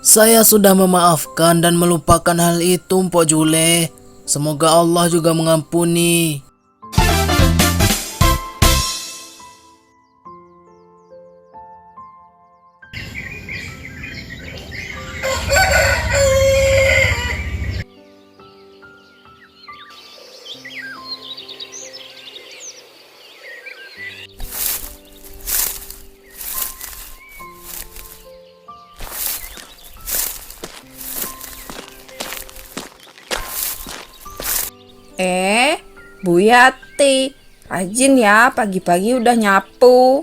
Saya sudah memaafkan dan melupakan hal itu, Mpok Jule. Semoga Allah juga mengampuni. Bu Yati, rajin ya, pagi-pagi udah nyapu.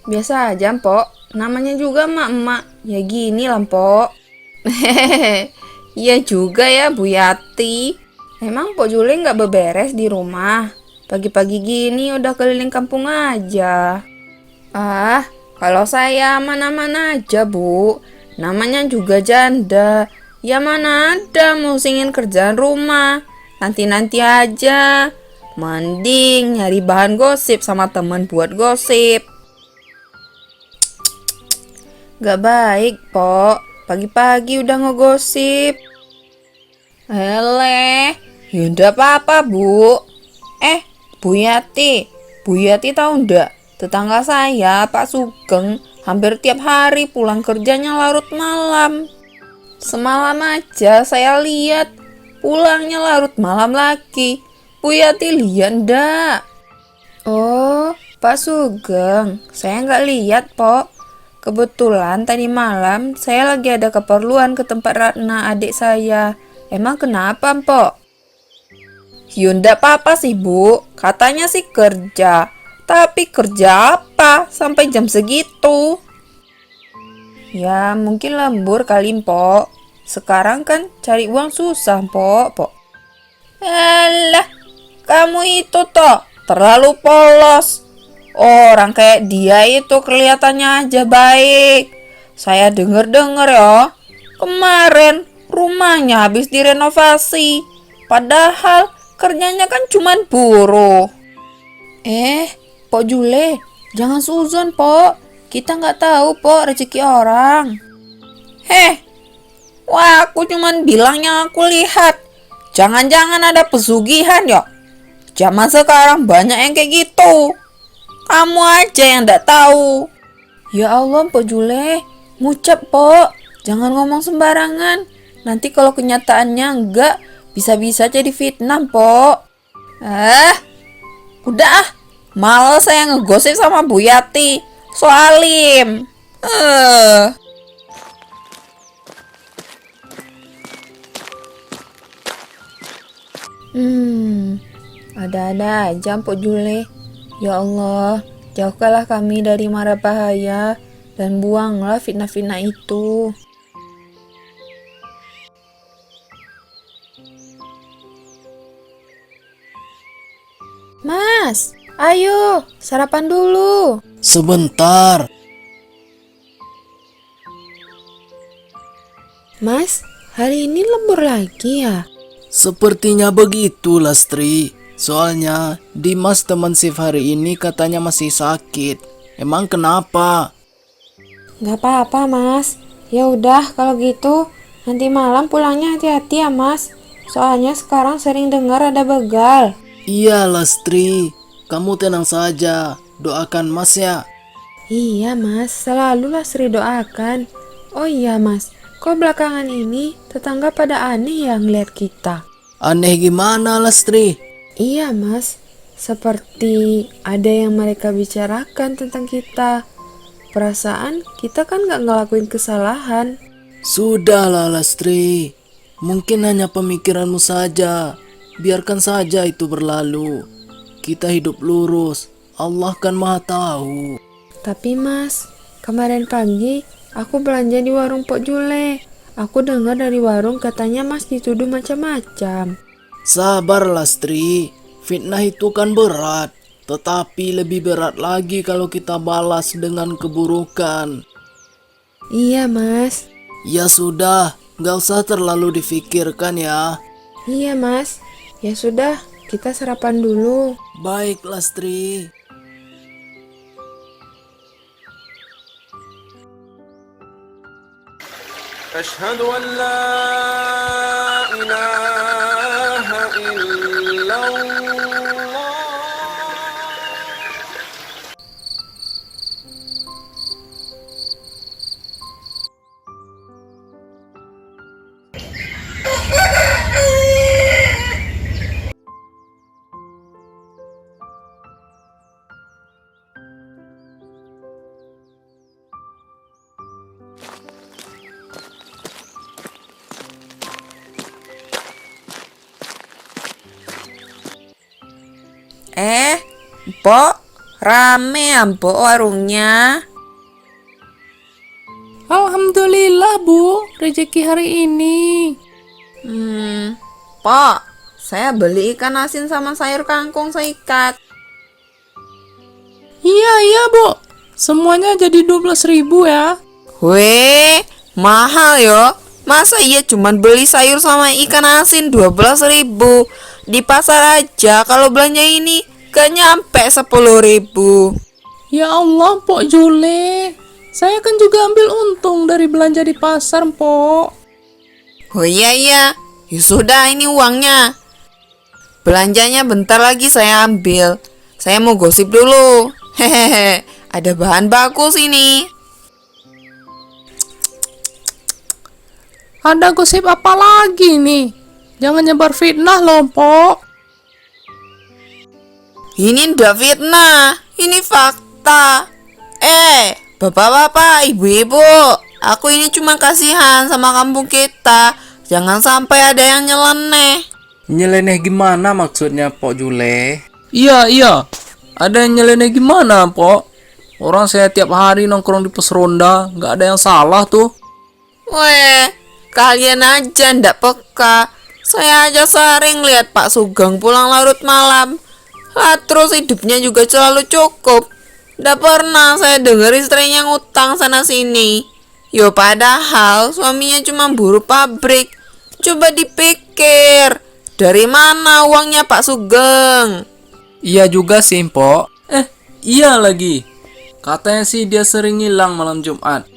Biasa aja, Mpok. Namanya juga emak-emak. Ya gini lah, Mpok. Hehehe. Iya juga ya, Bu Yati. Emang Mpok Jule nggak beberes di rumah? Pagi-pagi gini udah keliling kampung aja. Kalau saya mana-mana aja, Bu. Namanya juga janda. Ya mana ada musingin kerjaan rumah. Nanti-nanti aja. Mending nyari bahan gosip sama temen buat gosip. Gak baik, Pok. Pagi-pagi udah ngegosip. Ya udah apa-apa, Bu. Bu Yati. Bu Yati tahu ndak? Tetangga saya, Pak Sugeng, hampir tiap hari pulang kerjanya larut malam. Semalam aja saya lihat pulangnya larut malam lagi. Bu Yati lihat ndak? Oh, Pak Sugeng, saya nggak lihat, Pok. Kebetulan tadi malam saya lagi ada keperluan ke tempat Ratna, adik saya. Emang kenapa, Pok? Ya ndak apa-apa sih, Bu. Katanya sih kerja. Tapi kerja apa sampai jam segitu? Ya mungkin lembur kali, Mpok. Sekarang kan cari uang susah, Pok. Alah, kamu itu toh terlalu polos. Orang kayak dia itu kelihatannya aja baik. Saya denger-denger ya, kemarin rumahnya habis direnovasi. Padahal kerjanya kan cuman buruh. Pok Jule, jangan suzon, Pok. Kita nggak tahu, Pok, rezeki orang. Wah, aku cuman bilangnya aku lihat. Jangan-jangan ada pesugihan ya. Zaman sekarang banyak yang kayak gitu. Kamu aja yang nggak tahu. Ya Allah, Pok Jule, ngucap, Pok. Jangan ngomong sembarangan. Nanti kalau kenyataannya enggak, bisa-bisa jadi fitnah, Pok. Udah ah. Males saya ngegosip sama Bu Yati. Soalim. Ada-ada aja, Mpok Jule. Ya Allah, jauhkanlah kami dari mara bahaya dan buanglah fitnah-fitnah itu. Mas, ayo sarapan dulu. Sebentar. Mas, hari ini lembur lagi ya? Sepertinya begitu, Lastri. Soalnya Dimas teman Sif hari ini katanya masih sakit. Emang kenapa? Gak apa-apa, Mas. Ya udah kalau gitu, nanti malam pulangnya hati-hati ya, Mas. Soalnya sekarang sering dengar ada begal. Iya, Lastri. Kamu tenang saja. Doakan Mas ya. Iya, Mas. Selalulah Sri doakan. Oh iya, Mas. Kok belakangan ini tetangga pada aneh ya ngeliat kita? Aneh gimana, Lastri? Iya, Mas. Seperti ada yang mereka bicarakan tentang kita. Perasaan kita kan gak ngelakuin kesalahan. Sudahlah, Lastri. Mungkin hanya pemikiranmu saja. Biarkan saja itu berlalu. Kita hidup lurus. Allah kan maha tahu. Tapi, Mas, kemarin pagi aku belanja di warung Pok Jule. Aku dengar dari warung katanya Mas dituduh macam-macam. Sabar, Lastri. Fitnah itu kan berat. Tetapi lebih berat lagi kalau kita balas dengan keburukan. Iya, Mas. Ya sudah, gak usah terlalu difikirkan ya. Iya, Mas. Ya sudah, kita sarapan dulu. Baik, Lastri. أشهد أن لا إله إلا الله. Mpok, rame ya Mpok warungnya. Alhamdulillah Bu, rezeki hari ini. Pok, saya beli ikan asin sama sayur kangkung seikat. Iya Bu, semuanya jadi 12.000 ya. Weh, mahal yo. Masa iya cuman beli sayur sama ikan asin 12.000? Di pasar aja kalau belanja ini gak nyampe 10.000. Ya Allah, Pok Jule. Saya kan juga ambil untung dari belanja di pasar, Pok. Oh iya, ya sudah, ini uangnya. Belanjanya bentar lagi saya ambil. Saya mau gosip dulu. Hehehe, ada bahan bagus ini. Ada gosip apa lagi nih? Jangan nyebar fitnah loh, Pok. Ini ndak fitnah, ini fakta. Bapak-bapak, ibu-ibu, aku ini cuma kasihan sama kampung kita. Jangan sampai ada yang nyeleneh. Nyeleneh gimana maksudnya, Pok Jule? Iya. Ada yang nyeleneh gimana, Pok? Orang saya tiap hari nongkrong di pos ronda, nggak ada yang salah tuh. Weh, kalian aja ndak peka. Saya aja sering lihat Pak Sugeng pulang larut malam. Lah terus hidupnya juga selalu cukup. Ndak pernah saya dengar istrinya ngutang sana sini. Yo padahal suaminya cuma buruh pabrik. Coba dipikir, dari mana uangnya Pak Sugeng? Iya juga sih, Pok. Iya lagi. Katanya sih dia sering hilang malam Jumat.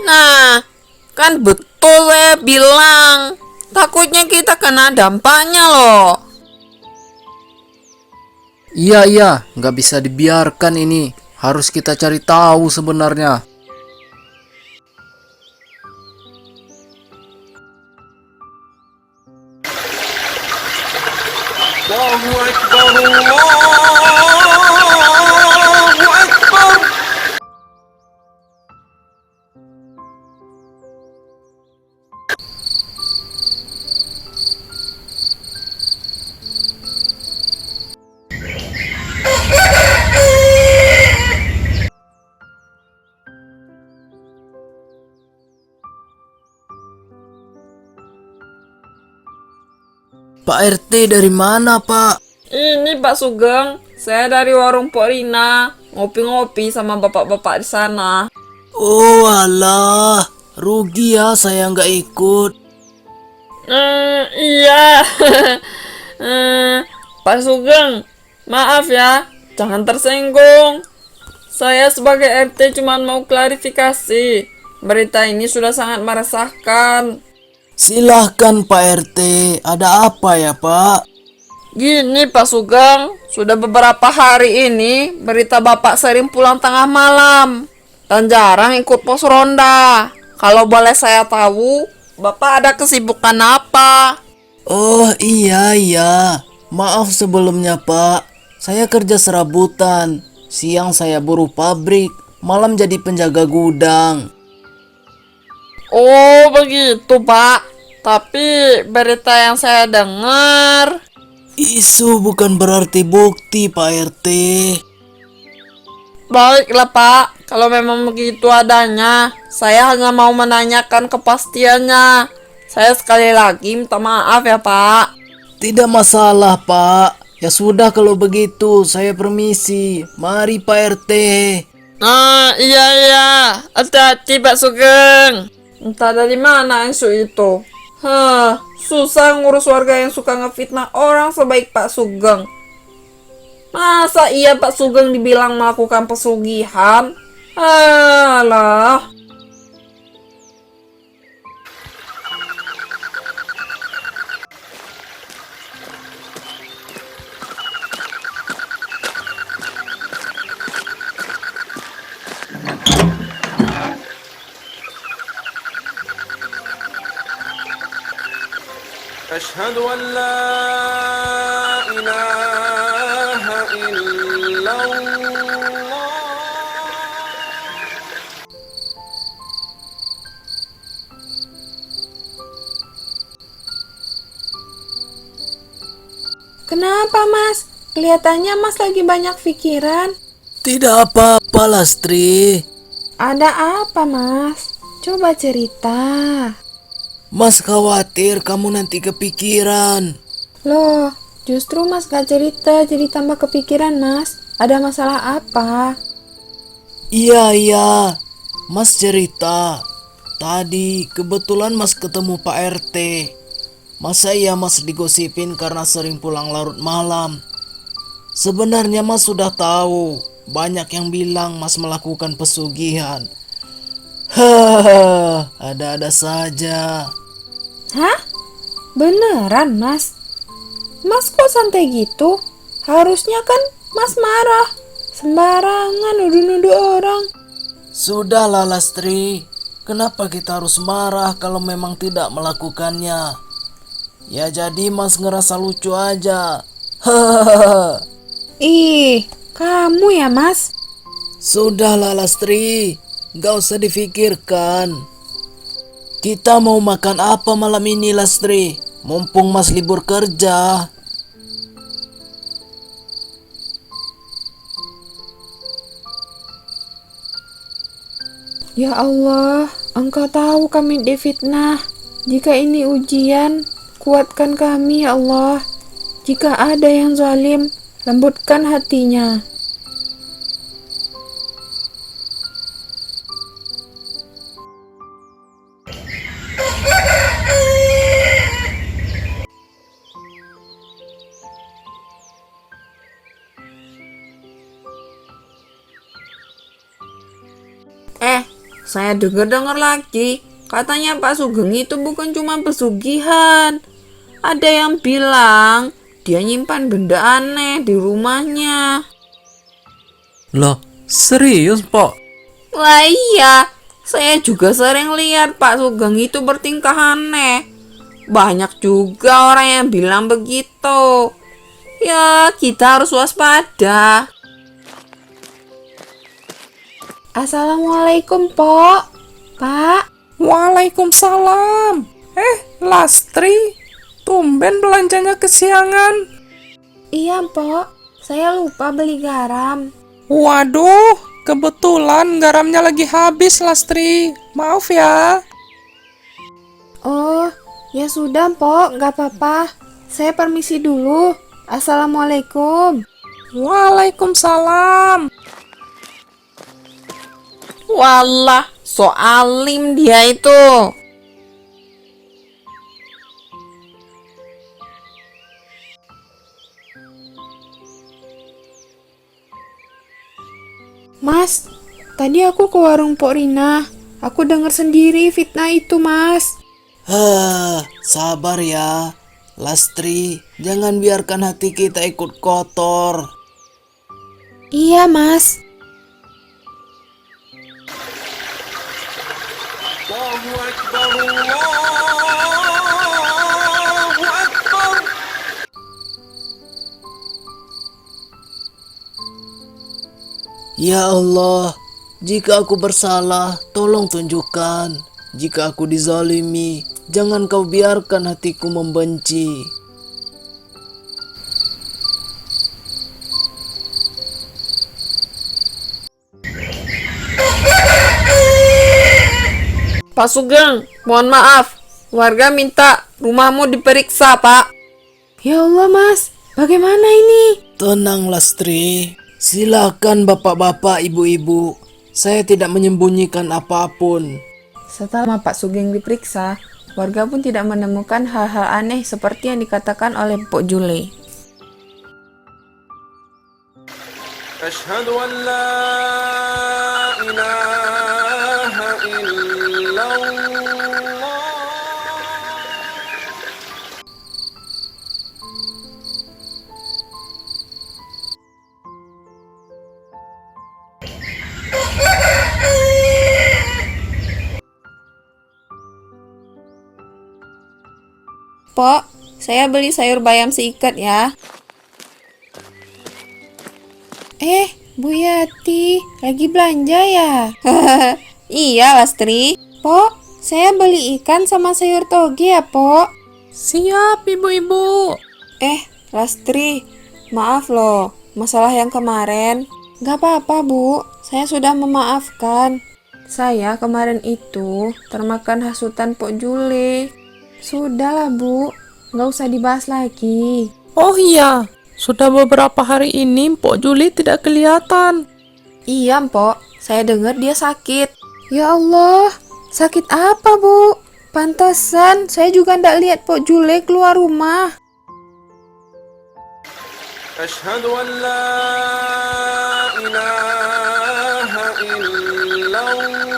Nah, kan betul saya bilang. Takutnya kita kena dampaknya loh. Iya, nggak bisa dibiarkan ini. Harus kita cari tahu sebenarnya. Allahu Akbar, Allahu Akbar. Pak RT dari mana, Pak? Ini Pak Sugeng, saya dari warung Pok Rina, ngopi-ngopi sama bapak-bapak di sana. Oh alah, rugi ya saya nggak ikut. Iya. Pak Sugeng, maaf ya, jangan tersinggung. Saya sebagai RT cuma mau klarifikasi. Berita ini sudah sangat meresahkan. Silahkan Pak RT, ada apa ya Pak? Gini Pak Sugeng, sudah beberapa hari ini berita Bapak sering pulang tengah malam dan jarang ikut pos ronda. Kalau boleh saya tahu, Bapak ada kesibukan apa? Oh iya, maaf sebelumnya Pak. Saya kerja serabutan, siang saya buruh pabrik, malam jadi penjaga gudang. Oh begitu Pak, tapi berita yang saya dengar. Isu bukan berarti bukti Pak RT. Baiklah Pak, kalau memang begitu adanya, saya hanya mau menanyakan kepastiannya. Saya sekali lagi minta maaf ya Pak. Tidak masalah Pak. Ya sudah kalau begitu, saya permisi. Mari Pak RT. Iya, hati-hati Pak Sugeng. Entah dari mana isu itu. Susah ngurus warga yang suka ngefitnah orang sebaik Pak Sugeng. Masa iya Pak Sugeng dibilang melakukan pesugihan? Alah. أشهد أن لا إله إلا الله. Kenapa, Mas? Kelihatannya Mas lagi banyak pikiran. Tidak apa-apa, Lastri. Ada apa, Mas? Coba cerita. Mas khawatir kamu nanti kepikiran. Loh, justru Mas gak cerita, jadi tambah kepikiran, Mas. Ada masalah apa? Iya, Mas cerita. Tadi kebetulan Mas ketemu Pak RT. Masa iya Mas digosipin karena sering pulang larut malam? Sebenarnya Mas sudah tahu, banyak yang bilang Mas melakukan pesugihan. Hahaha, ada-ada saja. Hah? Beneran, Mas? Mas kok santai gitu? Harusnya kan Mas marah. Sembarangan nuduh-nuduh orang. Sudahlah Lastri, kenapa kita harus marah kalau memang tidak melakukannya? Ya jadi Mas ngerasa lucu aja. Hahaha. Ih, kamu ya, Mas? Sudahlah Lastri, gak usah difikirkan. Kita mau makan apa malam ini Lastri? Mumpung Mas libur kerja. Ya Allah, Engkau tahu kami difitnah. Jika ini ujian, kuatkan kami ya Allah. Jika ada yang zalim, lembutkan hatinya. Saya dengar-dengar lagi, katanya Pak Sugeng itu bukan cuma pesugihan. Ada yang bilang dia nyimpan benda aneh di rumahnya. Loh, serius Pok? Lah iya, saya juga sering lihat Pak Sugeng itu bertingkah aneh. Banyak juga orang yang bilang begitu. Ya, kita harus waspada. Assalamualaikum, Pok. Pak. Waalaikumsalam. Lastri, tumben belanjanya kesiangan. Iya, Pok. Saya lupa beli garam. Waduh, kebetulan garamnya lagi habis, Lastri. Maaf ya. Oh, ya sudah, Pok. Gak apa-apa. Saya permisi dulu. Assalamualaikum. Waalaikumsalam. Walah, so alim dia itu. Mas, tadi aku ke warung Pok Rina. Aku dengar sendiri fitnah itu, Mas. Sabar ya. Lastri, jangan biarkan hati kita ikut kotor. Iya, Mas. Allahu Akbar, Allahu Akbar. Ya Allah, jika aku bersalah, tolong tunjukkan. Jika aku dizalimi, jangan kau biarkan hatiku membenci. Pak Sugeng, mohon maaf. Warga minta rumahmu diperiksa, Pak. Ya Allah, Mas. Bagaimana ini? Tenang Lastri, silakan bapak-bapak, ibu-ibu. Saya tidak menyembunyikan apapun. Setelah Pak Sugeng diperiksa, warga pun tidak menemukan hal-hal aneh seperti yang dikatakan oleh Pok Jule. أشهد أن لا إله إلا الله. Pok. Saya beli sayur bayam seikat ya. Bu Yati, lagi belanja ya? Iya, Lastri. Pok, saya beli ikan sama sayur toge ya, Pok. Siap, ibu-ibu. Lastri, maaf loh, masalah yang kemarin. Gak apa-apa, Bu. Saya sudah memaafkan. Saya kemarin itu termakan hasutan Pok Jule. Sudahlah, Bu. Gak usah dibahas lagi. Oh iya, sudah beberapa hari ini Mpok Juli tidak kelihatan. Iya, Mpok. Saya dengar dia sakit. Ya Allah, sakit apa, Bu? Pantesan saya juga ndak lihat Pok Jule keluar rumah. أشهد أن لا إله إلا الله.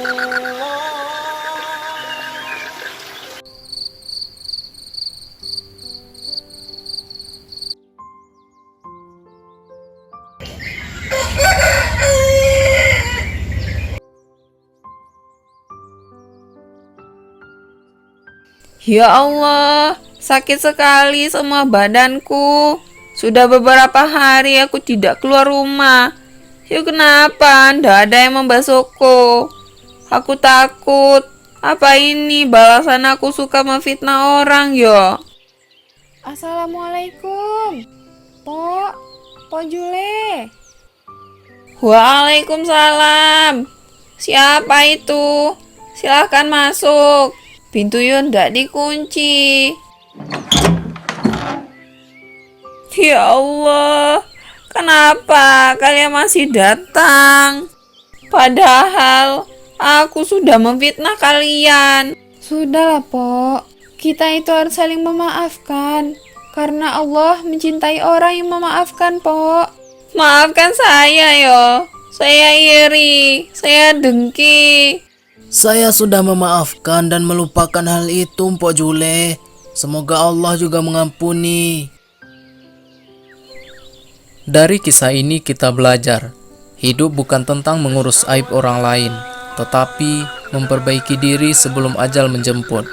Ya Allah, sakit sekali semua badanku. Sudah beberapa hari aku tidak keluar rumah. Ya kenapa? Ndak ada yang membasuhku. Aku takut. Apa ini balasan aku suka memfitnah orang ya? Assalamualaikum. Pok Jule. Waalaikumsalam. Siapa itu? Silahkan masuk. Pintunya ndak dikunci. Ya Allah, kenapa kalian masih datang? Padahal aku sudah memfitnah kalian. Sudahlah, Pok. Kita itu harus saling memaafkan. Karena Allah mencintai orang yang memaafkan, Pok. Maafkan saya yo. Saya iri, saya dengki. Saya sudah memaafkan dan melupakan hal itu, Mpok Jule. Semoga Allah juga mengampuni. Dari kisah ini kita belajar, hidup bukan tentang mengurus aib orang lain, tetapi memperbaiki diri sebelum ajal menjemput.